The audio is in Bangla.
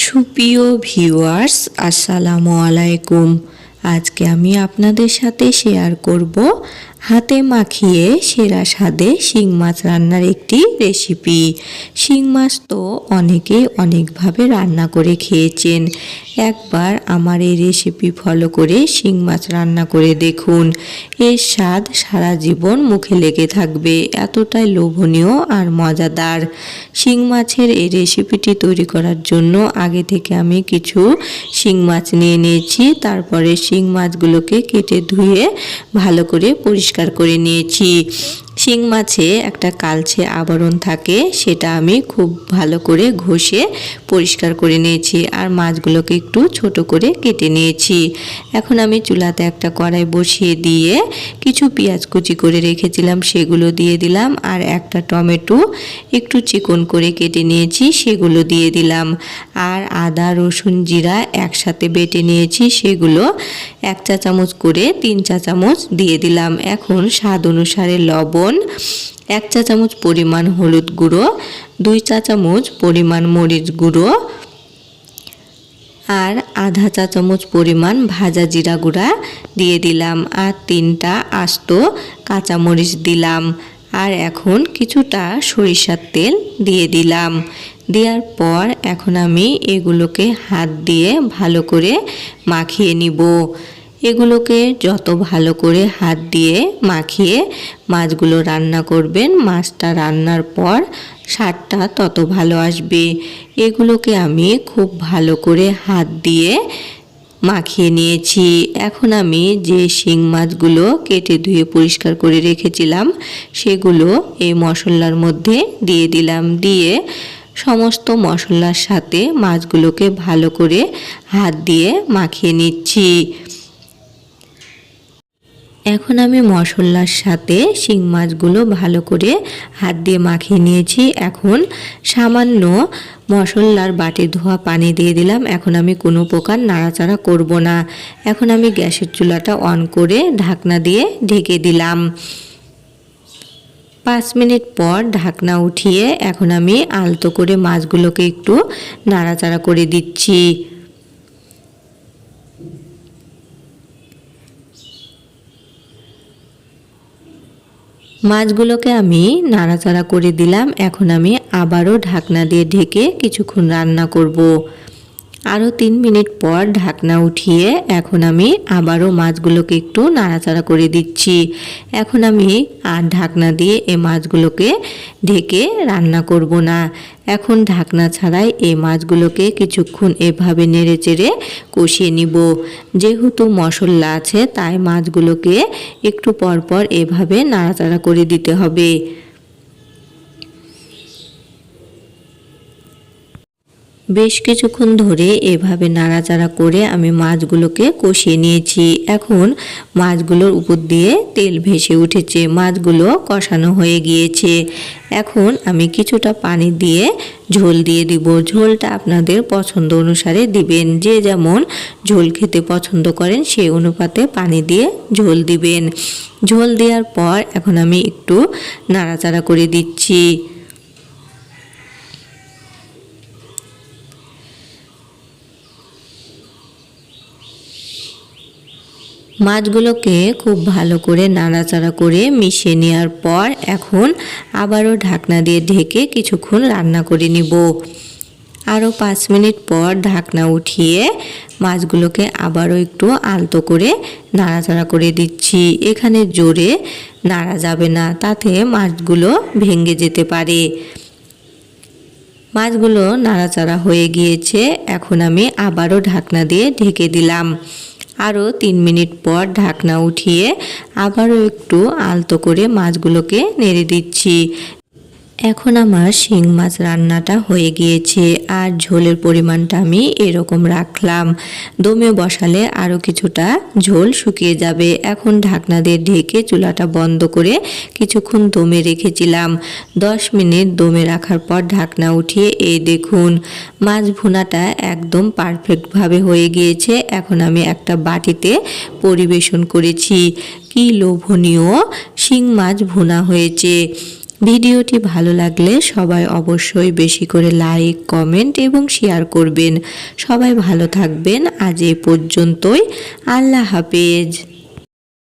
সুপ্রিয় ভিউয়ার্স, আসসালামু আলাইকুম। আজকে আমি আপনাদের সাথে শেয়ার করব হাতে মাখিয়ে সেরা স্বাদে শিং মাছ রান্নার একটি রেসিপি। শিং মাছ তো অনেকেই অনেকভাবে রান্না করে খেয়েছেন। একবার আমার এই রেসিপি ফলো করে শিং মাছ রান্না করে দেখুন। এর স্বাদ সারা জীবন মুখে লেগে থাকবে, এতটাই লোভনীয় আর মজাদার। শিং মাছের এই রেসিপিটি তৈরি করার জন্য আগে থেকে আমি কিছু শিং মাছ নিয়ে নিয়েছি। তারপরে শিং মাছগুলোকে কেটে ধুয়ে ভালো করে পরিষ্কার করে নিয়েছি। শিং মাছে একটা কালচে আবরণ থাকে, সেটা আমি খুব ভালো করে ঘষে পরিষ্কার করে নিয়েছি। আর মাছগুলোকে একটু ছোট করে কেটে নিয়েছি। এখন আমি চুলাতে একটা কড়াই বসিয়ে দিয়ে কিছু পেঁয়াজ কুচি করে রেখেছিলাম, সেগুলো দিয়ে দিলাম। আর একটা টমেটো একটু চিকন করে কেটে নিয়েছি, সেগুলো দিয়ে দিলাম। আর আদা রসুন জিরা একসাথে বেটে নিয়েছি, সেগুলো 1 চা চামচ করে 3 চা চামচ দিয়ে দিলাম। এখন স্বাদ অনুসারে লবণ, 1 চা চামচ পরিমাণ হলুদ গুঁড়ো, 2 চা চামচ পরিমাণ মরিচ গুঁড়ো আর আধা চা চামচ পরিমাণ ভাজা জিরা গুঁড়া দিয়ে দিলাম। আর 3টা আস্ত কাঁচামরিচ দিলাম। আর এখন কিছুটা সরিষার তেল দিয়ে দিলাম। দেওয়ার পর এখন আমি এগুলোকে হাত দিয়ে ভালো করে মাখিয়ে নিব। এগুলোকে যত ভালো করে হাত দিয়ে মাখিয়ে মাছগুলো রান্না করবেন, মাছটা রান্নার পর স্বাদটা তত ভালো আসবে। এগুলোকে আমি খুব ভালো করে হাত দিয়ে মাখিয়ে নিয়েছি। এখন আমি যে শিং মাছগুলো কেটে ধুয়ে পরিষ্কার করে রেখেছিলাম, সেগুলো এই মশলার মধ্যে দিয়ে দিলাম। দিয়ে সমস্ত মশলার সাথে মাছগুলোকে ভালো করে হাত দিয়ে মাখিয়ে নিচ্ছি। এখন আমি মশলার সাথে শিং মাছগুলো ভালো করে হাত দিয়ে মাখিয়ে নিয়েছি। এখন সামান্য মশলার বাটি ধোয়া পানি দিয়ে দিলাম। এখন আমি কোনো প্রকার নাড়াচাড়া করব না। এখন আমি গ্যাসের চুলাটা অন করে ঢাকনা দিয়ে ঢেকে দিলাম। 5 মিনিট পর ঢাকনা উঠিয়ে এখন আমি আলতো করে মাছগুলোকে একটু নাড়াচাড়া করে দিচ্ছি। মাছগুলোকে আমি নাড়াচাড়া করে দিলাম। এখন আমি আবারও ঢাকনা দিয়ে ঢেকে কিছুক্ষণ রান্না করব। আরও 3 মিনিট পর ঢাকনা উঠিয়ে এখন আমি আবারও মাছগুলোকে একটু নাড়াচাড়া করে দিচ্ছি। এখন আমি আর ঢাকনা দিয়ে এই মাছগুলোকে ঢেকে রান্না করব না। এখন ঢাকনা ছাড়াই এই মাছগুলোকে কিছুক্ষণ এভাবে নেড়ে চেড়ে কষিয়ে নিব। যেহেতু মশলা আছে, তাই মাছগুলোকে একটু পরপর এভাবে নাড়াচাড়া করে দিতে হবে। বেশ কিছুক্ষণ ধরে এভাবে নাড়াচাড়া করে আমি মাছগুলোকে কষিয়ে নিয়েছি। এখন মাছগুলোর উপর দিয়ে তেল ভেসে উঠেছে, মাছগুলো কষানো হয়ে গিয়েছে। এখন আমি কিছুটা পানি দিয়ে ঝোল দিয়ে দিব। ঝোলটা আপনাদের পছন্দ অনুসারে দিবেন, যে যেমন ঝোল খেতে পছন্দ করেন সেই অনুপাতে পানি দিয়ে ঝোল দিবেন। ঝোল দেওয়ার পর এখন আমি একটু নাড়াচাড়া করে দিচ্ছি। মাছগুলোকে খুব ভালো করে নাড়াচাড়া করে মিশিয়ে নেওয়ার পর এখন আবারও ঢাকনা দিয়ে ঢেকে কিছুক্ষণ রান্না করে নিব। আরও 5 মিনিট পর ঢাকনা উঠিয়ে মাছগুলোকে আবারও একটু আলতো করে নাড়াচাড়া করে দিচ্ছি। এখানে জোরে নাড়া যাবে না, তাতে মাছগুলো ভেঙে যেতে পারে। মাছগুলো নাড়াচাড়া হয়ে গিয়েছে। এখন আমি আবারও ঢাকনা দিয়ে ঢেকে দিলাম। আরও 3 মিনিট পর ঢাকনা উঠিয়ে আবারও একটু আলতো করে মাছগুলোকে নেড়ে দিচ্ছি। এখন আমার শিং মাছ রান্নাটা হয়ে গিয়েছে। আর ঝোলের পরিমাণটা আমি এরকম রাখলাম। দমে বসালে আরও কিছুটা ঝোল শুকিয়ে যাবে। এখন ঢাকনা দিয়ে ঢেকে চুলাটা বন্ধ করে কিছুক্ষণ দমে রেখেছিলাম। 10 মিনিট দমে রাখার পর ঢাকনা উঠিয়ে এই দেখুন মাছ ভুনাটা একদম পারফেক্টভাবে হয়ে গিয়েছে। এখন আমি একটা বাটিতে পরিবেশন করেছি। কি লোভনীয় শিং মাছ ভুনা হয়েছে। ভিডিওটি ভালো লাগলে সবাই অবশ্যই বেশি করে লাইক, কমেন্ট এবং শেয়ার করবেন। সবাই ভালো থাকবেন। আজ এই পর্যন্তই। আল্লাহ হাফেজ।